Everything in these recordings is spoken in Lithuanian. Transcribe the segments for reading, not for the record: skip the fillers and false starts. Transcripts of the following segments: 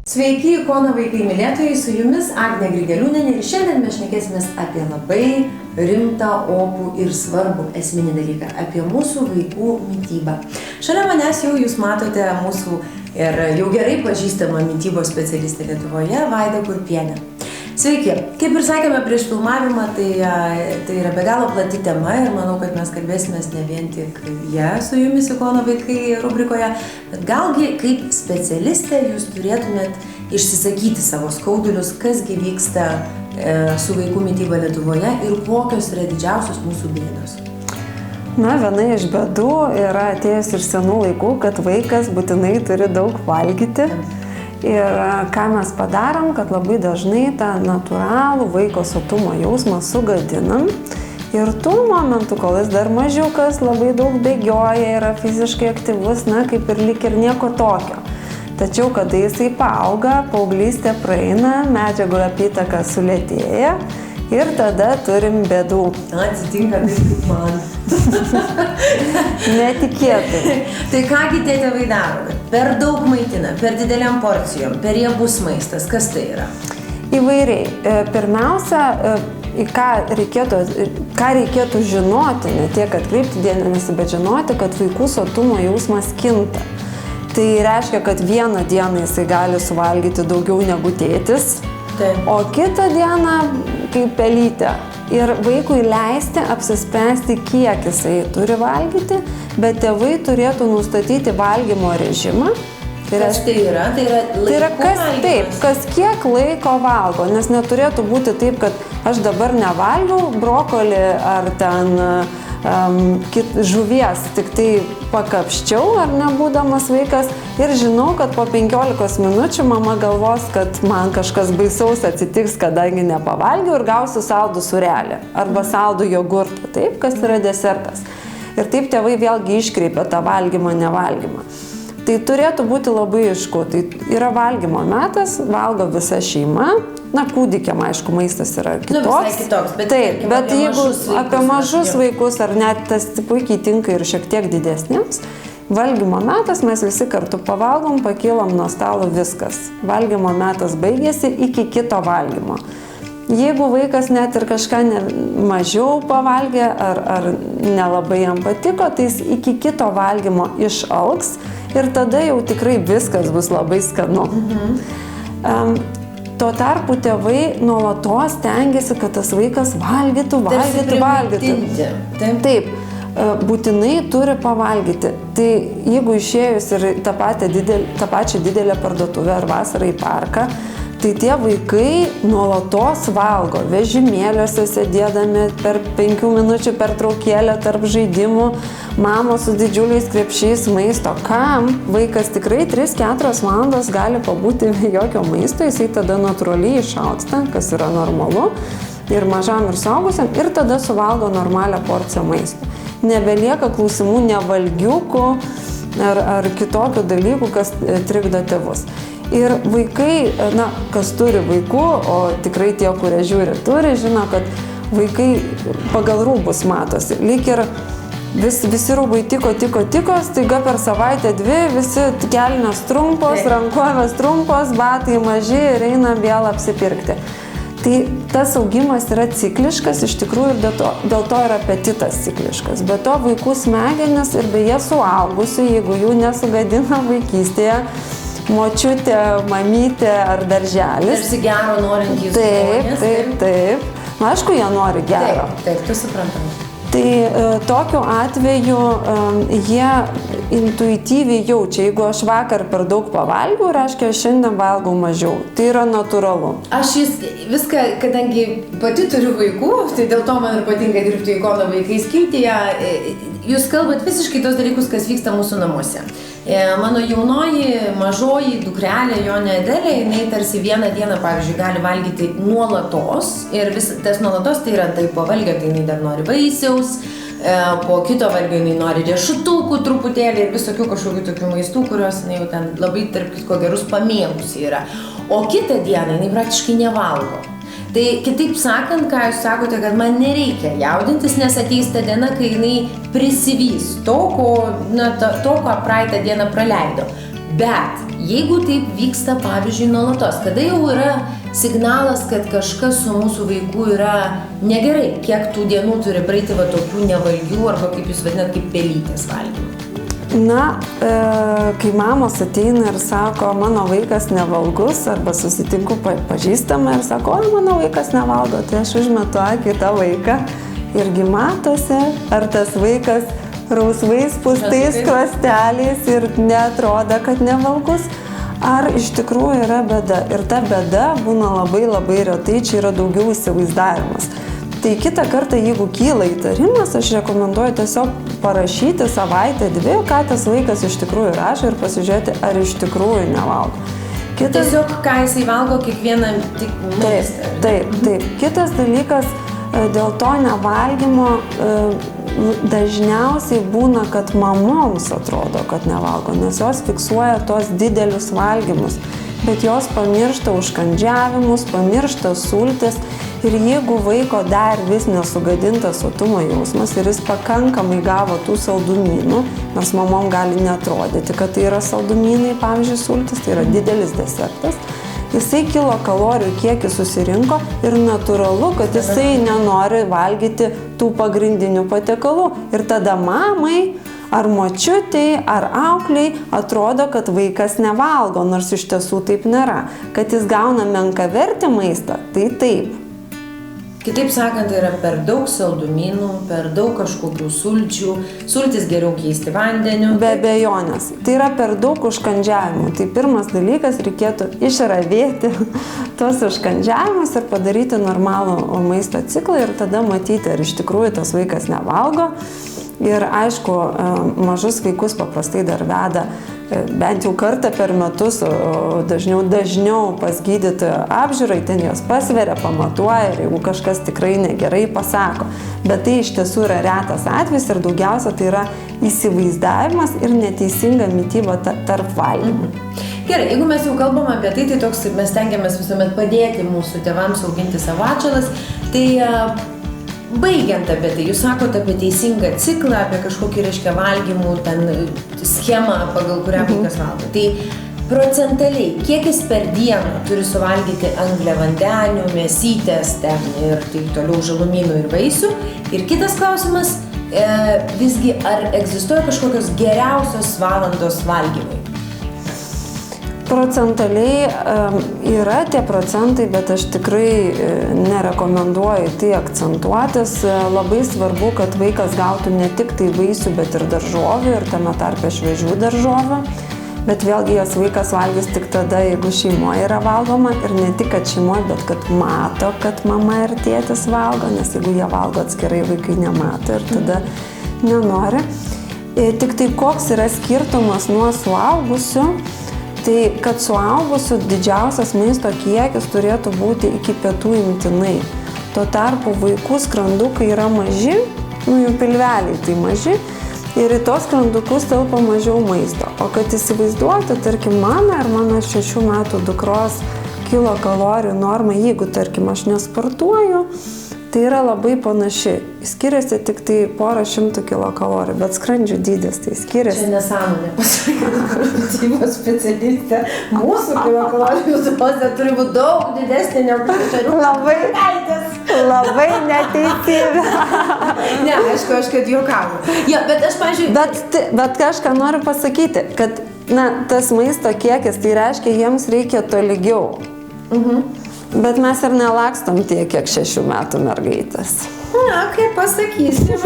Sveiki, Ikono vaikai mylėtojai, su jumis Agnė Grigaliūnienė ir šiandien mes šnekėsimės apie labai rimtą, opų ir svarbų esminį dalyką, apie mūsų vaikų mitybą. Šalia manęs jau jūs matote mūsų ir jau gerai pažįstamą mitybos specialistę Lietuvoje, Vaida Kurpienė. Sveiki, kaip ir sakėme prieš filmavimą, tai yra be galo plati tema ir manau, kad mes kalbėsimės ne vien tik su jumis Ikono vaikai rubrikoje, bet galgi kaip specialistė jūs turėtumėt išsisakyti savo skaudulius, kasgi vyksta su vaikų mityba Lietuvoje ir kokios yra didžiausios mūsų bėdos. Na, viena iš bėdų yra atėjus iš senų laikų, kad vaikas būtinai turi daug valgyti. Ir ką mes padarom, kad labai dažnai tą natūralų vaiko sotumo jausmą sugadinam. Ir tų momentų, kol jis dar mažiukas, labai daug bėgioja, yra fiziškai aktyvus, na, kaip ir lyg ir nieko tokio. Tačiau, kada jisai paauga, paauglystė praeina, medžiagų apytaka sulėtėja ir tada turim bėdų. Atsitinka taip kaip man. Netikėtai. Tai kągi tie tėvai daro? Per daug maitina, per dideliam porcijom, per riebus maistas, kas tai yra? Įvairiai. Pirmiausia, ką reikėtų žinoti, ne tiek atkreipti dėmesį, bet žinoti, kad vaikų sotumo jausmas kinta. Tai reiškia, kad vieną dieną jisai gali suvalgyti daugiau negu tėtis, o kitą dieną kaip pelytė. Ir vaikui leisti apsispręsti, kiek jisai turi valgyti, bet tėvai turėtų nustatyti valgymo režimą. Kas tai yra? Tai yra kas kiek laiko valgo, nes neturėtų būti taip, kad aš dabar nevalgiau brokolį ar ten žuvies, tik tai pakapščiau ar nebūdamas vaikas ir žinau, kad po 15 minučių mama galvos, kad man kažkas baisaus atsitiks, kadangi nepavalgiau ir gausiu saldų sūrelį arba saldų jogurtą, taip, kas yra desertas. Ir taip tėvai vėlgi iškreipia tą valgymą, nevalgymą. Tai turėtų būti labai aišku, tai yra valgymo metas, valgo visa šeima. Na, kūdikiam, aišku, maistas yra kitoks. Taip, bet jeigu apie mažus vaikus ar net tas puikiai tinka ir šiek tiek didesniems, valgymo metas mes visi kartu pavalgom, pakylam nuo stalo, viskas. Valgymo metas baigėsi iki kito valgymo. Jeigu vaikas net ir kažką mažiau pavalgė ar nelabai jam patiko, tai jis iki kito valgymo išalks ir tada jau tikrai viskas bus labai skanu. Tuo tarpu tėvai nuolatos stengiasi, kad tas vaikas valgytų. Taip, būtinai turi pavalgyti. Tai jeigu išėjus ir tą pačią didelę parduotuvę ar vasarą į parką, tai tie vaikai nuolatos valgo, vežimėliuose sėdėdami per 5 minučių pertraukėlę tarp žaidimų, mamos su didžiuliais krepšiais maisto. Kam? Vaikas tikrai 3-4 valandos gali pabūti be jokio maisto, jisai tada natūraliai išalksta, kas yra normalu, ir mažam ir suaugusiam, ir tada suvalgo normalią porciją maisto. Nebelieka klausimų nevalgiukų ar kitokių dalykų, kas trikdo tėvus. Ir vaikai, na, kas turi vaikų, o tikrai tie, kurie žiūri, turi, žino, kad vaikai pagal rūbus matosi. Lyg ir visi rūbai tiko, staiga per savaitę 2, visi kelnės trumpos, rankovės trumpos, batai maži ir eina vėl apsipirkti. Tai tas augimas yra cikliškas, iš tikrųjų, ir dėl to yra apetitas cikliškas. Be to vaikų smegenis ir beje suaugusių, jeigu jų nesugadina vaikystėje, močiutė, mamytė ar darželis. Tarsi gero norintys žmonės. Taip. Na, aišku, jie nori gero. Taip, tu suprantam. Tai tokiu atveju jie intuityviai jaučia, jeigu aš vakar per daug pavalgiau, reiškia, šiandien valgau mažiau. Tai yra natūralu. Aš viską, kadangi pati turiu vaikų, tai dėl to man ir patinka dirbti Ikono vaikais skiltyje, jūs kalbat visiškai tos dalykus, kas vyksta mūsų namuose. Mano jaunoji, mažoji dukrelė, Jonė Adelė, jinai tarsi vieną dieną, pavyzdžiui, gali valgyti nuolatos ir tas nuolatos tai yra tai pavalgio, tai jinai dar nori vaisiaus, po kito valgio jinai nori riešutukų truputėlį ir visokių kažkokių tokių maistų, kurios jinai jau ten labai tarp kitko gerus pamėgusi yra. O kitą dieną jinai praktiškai nevalgo. Tai kitaip sakant, ką jūs sakote, kad man nereikia jaudintis, nes ateis ta diena, kai jinai prisivys to, ko praeitą dieną praleido. Bet jeigu taip vyksta, pavyzdžiui, nuolatos, kada jau yra signalas, kad kažkas su mūsų vaiku yra negerai, kiek tų dienų turi praeiti va tokių nevalgių arba kaip jūs vadinat, kaip pelytės valgymų? Na, kai mamos ateina ir sako, mano vaikas nevalgus, arba susitinku pažįstamą ir sako, o mano vaikas nevalgo, tai aš užmetu akį į tą vaiką irgi matosi, ar tas vaikas rausvais pustais krosteliais ir neatrodo, kad nevalgus, ar iš tikrųjų yra bėda. Ir ta bėda būna labai labai retai, čia yra daugiau įsivaizdavimas. Tai kitą kartą, jeigu kyla įtarimas, aš rekomenduoju tiesiog parašyti savaitę, dvi, ką tas vaikas iš tikrųjų rašo ir pasižiūrėti, ar iš tikrųjų nevalgo. Tiesiog, ką jisai valgo kiekvieną tik maistą. Taip. Kitas dalykas, dėl to nevalgymo dažniausiai būna, kad mamoms atrodo, kad nevalgo, nes jos fiksuoja tos didelius valgymus, bet jos pamiršta užkandžiavimus, pamiršta sultis. Ir jeigu vaiko dar vis nesugadintas sotumo jausmas ir jis pakankamai gavo tų saldumynų, nors mamom gali neatrodyti, kad tai yra saldumynai, pavyzdžiui, sultis, tai yra didelis desertas, jisai kilokalorijų kiekį susirinko ir natūralu, kad jisai nenori valgyti tų pagrindinių patiekalų. Ir tada mamai ar močiutei, ar aukliai atrodo, kad vaikas nevalgo, nors iš tiesų taip nėra. Kad jis gauna menkavertį maistą, tai taip. Kitaip sakant, yra per daug saldumynų, per daug kažkokių sulčių, sultis geriau keisti vandeniu. Be abejonės. Tai yra per daug užkandžiavimų. Tai pirmas dalykas, reikėtų išravėti tos užkandžiavimus ir padaryti normalų maisto ciklą ir tada matyti, ar iš tikrųjų tas vaikas nevalgo. Ir aišku, mažus vaikus paprastai dar veda bent jau kartą per metus, dažniau pas gydytoją apžiūrai, ten jos pasveria, pamatuoja ir jeigu kažkas tikrai negerai pasako. Bet tai iš tiesų yra retas atvejis ir daugiausia tai yra įsivaizdavimas ir neteisinga mityba tarp valgymų. Gerai, jeigu mes jau kalbam apie tai, tai toks mes stengiamės visuomet padėti mūsų tėvams auginti savo atšalas, tai baigiant apie tai, jūs sakote apie teisingą ciklą, apie kažkokį, reiškia, valgymų ten schemą, pagal kurią vaikas valgo. Tai procentaliai, kiek jis per dieną turi suvalgyti angliavandenių, mėsytės ten ir taip toliau žalumynų ir vaisių? Ir kitas klausimas, visgi ar egzistuoja kažkokios geriausios valandos valgymui? Procentaliai yra tie procentai, bet aš tikrai nerekomenduoju tai akcentuotis. Labai svarbu, kad vaikas gautų ne tik tai vaisių, bet ir daržovių ir tame tarpe šviežių daržovių. Bet vėlgi jas vaikas valgys tik tada, jeigu šeimoje yra valgoma ir ne tik, kad šeimoje, bet kad mato, kad mama ir tėtis valgo, nes jeigu jie valgo atskirai, vaikai nemato ir tada nenori. Tik tai koks yra skirtumas nuo suaugusių, tai kad suaugusių didžiausias maisto kiekis turėtų būti iki pietų imtinai. Tuo tarpu vaikų skrandukai yra maži, jų pilveliai tai maži, ir į tos skrandukus telpa mažiau maisto. O kad įsivaizduoti, tarkim, mano ir mano 6 metų dukros kilokalorijų norma, jeigu, tarkim, aš nesportuoju, tai yra labai panaši. Skiriasi tik tai porą šimtų kilokalorijų, bet skrandžių dydis tai skiriasi. Čia nesąmonė pasakyti, mitybos specialistė. Mūsų kilokalorijų dozė turi būti daug didesnė negu šalių. Labai neteisybė. Ne, aišku, aš kad juokauju. Ja, bet aš, pavyzdžiui... Bet kažką noriu pasakyti, kad tas maisto kiekis, tai reiškia, jiems reikia tolygiau. Bet mes ir nelakstom tiek, kiek 6 metų mergaitės. Na, kaip pasakysi.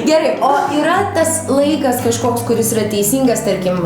Gerai, o yra tas laikas kažkoks, kuris yra teisingas, tarkim,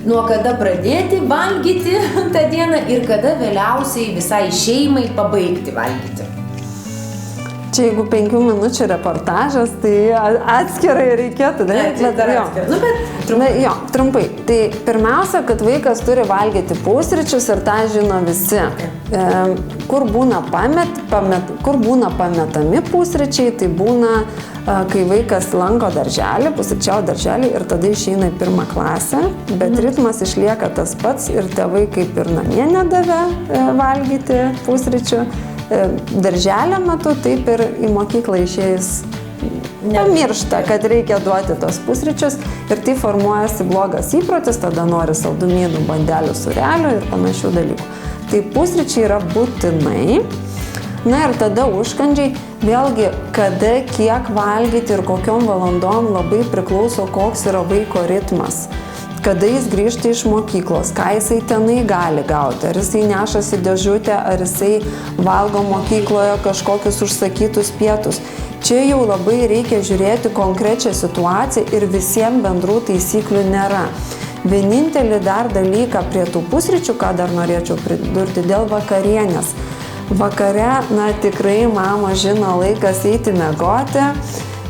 nuo kada pradėti valgyti tą dieną ir kada vėliausiai visai šeimai pabaigti valgyti? Čia jeigu 5 minučių reportažas, tai atskirai reikėtų daryti. Trumpai. Tai pirmiausia, kad vaikas turi valgyti pusryčius ir tą žino visi. Kur būna pametami pusryčiai, tai būna, kai vaikas lanko darželį, pusryčiauja darželį ir tada išeina į 1 klasę, bet ritmas išlieka tas pats ir tėvai kaip ir namie nedavė valgyti pusryčių. Darželio metu, taip ir į mokyklą išėjus pamiršta, kad reikia duoti tos pusryčius ir tai formuojasi blogas įprotis, tada nori saldumynų, bandelių, sūrelių ir panašių dalykų. Tai pusryčiai yra būtinai. Na ir tada užkandžiai, vėlgi, kada, kiek valgyti ir kokiom valandom labai priklauso, koks yra vaiko ritmas. Kada jis grįžta iš mokyklos, ką jisai tenai gali gauti, ar jisai nešasi dėžutę, ar jisai valgo mokykloje kažkokius užsakytus pietus. Čia jau labai reikia žiūrėti konkrečią situaciją ir visiems bendrų taisyklių nėra. Vienintelį dar dalyką prie tų pusryčių, ką dar norėčiau pridurti, dėl vakarienės. Vakare, tikrai mama žino laikas eiti miegoti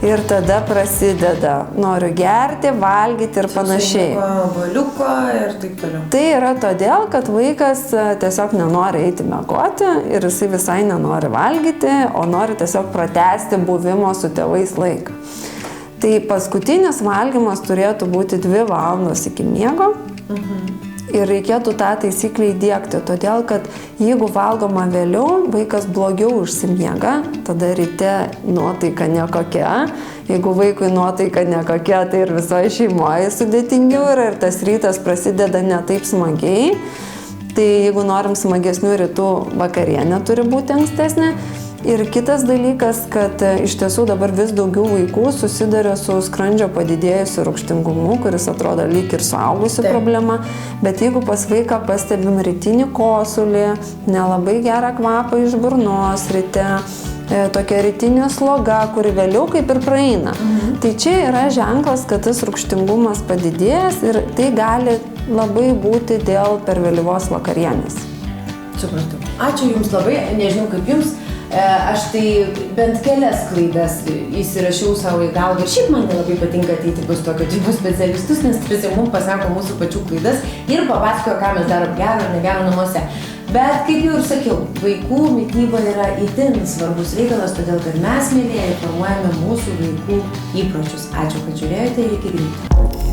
ir tada prasideda. Noriu gerti, valgyti ir panašiai. Valiuko ir taip toliau. Tai yra todėl, kad vaikas tiesiog nenori eiti miegoti ir jisai visai nenori valgyti, o nori tiesiog pratęsti buvimo su tėvais laiką. Tai paskutinis valgymas turėtų būti 2 valandos iki miego. Ir reikėtų tą taisyklę įdiegti, todėl kad jeigu valgoma vėliau, vaikas blogiau užsimiega, tada ryte nuotaika nekokia. Jeigu vaikui nuotaika nekokia, tai ir visoje šeimoje sudėtingiau yra ir tas rytas prasideda ne taip smagiai. Tai jeigu norim smagesnių rytų, vakarienė turi būti ankstesnė. Ir kitas dalykas, kad iš tiesų dabar vis daugiau vaikų susiduria su skrandžio padidėjusiu rūgštingumu, kuris atrodo lyg ir suaugusi problema, bet jeigu pas vaiką pastebim rytinį kosulį, nelabai gerą kvapą iš burnos ryte, tokia rytinė sloga, kuri vėliau kaip ir praeina. Tai čia yra ženklas, kad tas rūgštingumas padidėjęs ir tai gali labai būti dėl per vėlyvos vakarienės. Supratau. Ačiū Jums labai, nežinau kaip Jums. Aš tai bent kelias klaidas įsirašiau savo į galvą ir šiaip man nelabai patinka ateiti pas tokio tipo specialistus, nes tarsi mums pasako mūsų pačių klaidas ir papasakojo, ką mes darom gero ir negero namuose. Bet kaip jau ir sakiau, vaikų mityba yra itin svarbus reikalas, todėl kad mes, mielieji, formuojame mūsų vaikų įpročius. Ačiū, kad žiūrėjote ir iki greito.